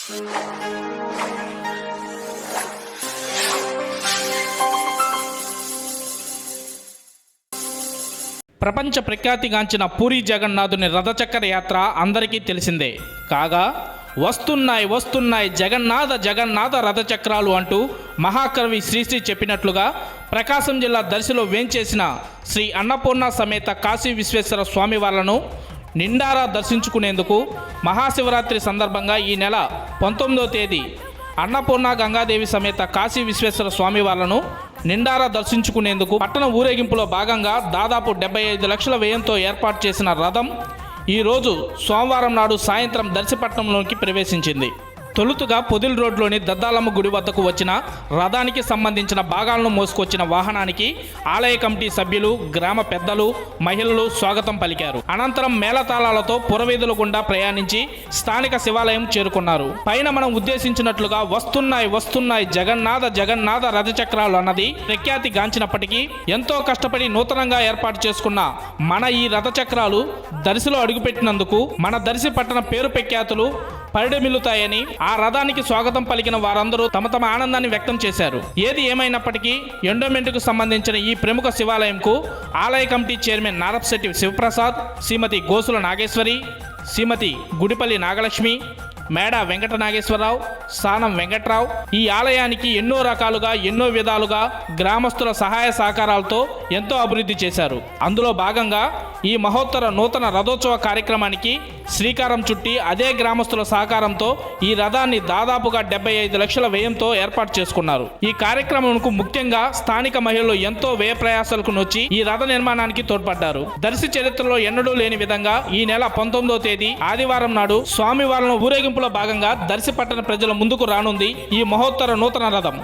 ప్రపంచ ప్రఖ్యాతిగాంచిన పూరి జగన్నాథుని రథచక్ర యాత్ర అందరికీ తెలిసిందే. కాగా వస్తున్నాయి జగన్నాథ జగన్నాథ రథచక్రాలు అంటూ మహాకవి శ్రీశ్రీ చెప్పినట్లుగా ప్రకాశం జిల్లా దర్శిలో వేంచేసిన శ్రీ అన్నపూర్ణ సమేత కాశీ విశ్వేశ్వర స్వామి వాళ్లను నిండారా దర్శించుకునేందుకు మహాశివరాత్రి సందర్భంగా ఈ నెల 19వ తేదీ అన్నపూర్ణ గంగాదేవి సమేత కాశీ విశ్వేశ్వర స్వామి వాళ్లను నిండారా దర్శించుకునేందుకు పట్టణ ఊరేగింపులో భాగంగా దాదాపు 75 లక్షల వ్యయంతో ఏర్పాటు చేసిన రథం ఈరోజు సోమవారం నాడు సాయంత్రం దర్శిపట్నంలోకి ప్రవేశించింది. తొలుతగా పొదిల్ రోడ్లోని దద్దాలమ్మ గుడి వద్దకు వచ్చిన రథానికి సంబంధించిన భాగాలను మోసుకొచ్చిన వాహనానికి ఆలయ కమిటీ సభ్యులు, గ్రామ పెద్దలు, మహిళలు స్వాగతం పలికారు. అనంతరం మేళతాళాలతో పురవీధుల గుండా ప్రయాణించి స్థానిక శివాలయం చేరుకున్నారు. పైన మనం ఉద్దేశించినట్లుగా వస్తున్నాయి జగన్నాథ జగన్నాథ రథచక్రాలు అన్నది ప్రఖ్యాతి గాంచినప్పటికీ ఎంతో కష్టపడి నూతనంగా ఏర్పాటు చేసుకున్న మన ఈ రథచక్రాలు దర్శిలో అడుగుపెట్టినందుకు మన దర్శి పట్టణ పేరు ప్రఖ్యాతులు పరిడమిల్లుతాయని ఆ రథానికి స్వాగతం పలికిన వారందరూ తమ తమ ఆనందాన్ని వ్యక్తం చేశారు. ఏది ఏమైనప్పటికీ ఎండోమెంట్కు సంబంధించిన ఈ ప్రముఖ శివాలయంకు ఆలయ కమిటీ చైర్మన్ నారపశెట్టి శివప్రసాద్, శ్రీమతి గోసుల నాగేశ్వరి, శ్రీమతి గుడిపల్లి నాగలక్ష్మి, మేడ వెంకట నాగేశ్వరరావు, సానం వెంకట్రావు ఈ ఆలయానికి ఎన్నో రకాలుగా ఎన్నో విధాలుగా గ్రామస్తుల సహాయ సహకారాలతో ఎంతో అభివృద్ధి చేశారు. అందులో భాగంగా ఈ మహోత్తర నూతన రథోత్సవ కార్యక్రమానికి శ్రీకారం చుట్టి అదే గ్రామస్తుల సహకారంతో ఈ రథాన్ని దాదాపుగా 75 లక్షల వ్యయంతో ఏర్పాటు చేసుకున్నారు. ఈ కార్యక్రమంకు ముఖ్యంగా స్థానిక మహిళలు ఎంతో వ్యయ ప్రయాసాలకు నొచ్చి ఈ రథ నిర్మాణానికి తోడ్పడ్డారు. దర్శి చరిత్రలో ఎన్నడూ లేని విధంగా ఈ నెల 19వ తేదీ ఆదివారం నాడు స్వామివార్లను ఊరేగింపులో భాగంగా దర్శి పట్టణ ప్రజల ముందుకు రానుంది ఈ మహోత్తర నూతన రథం.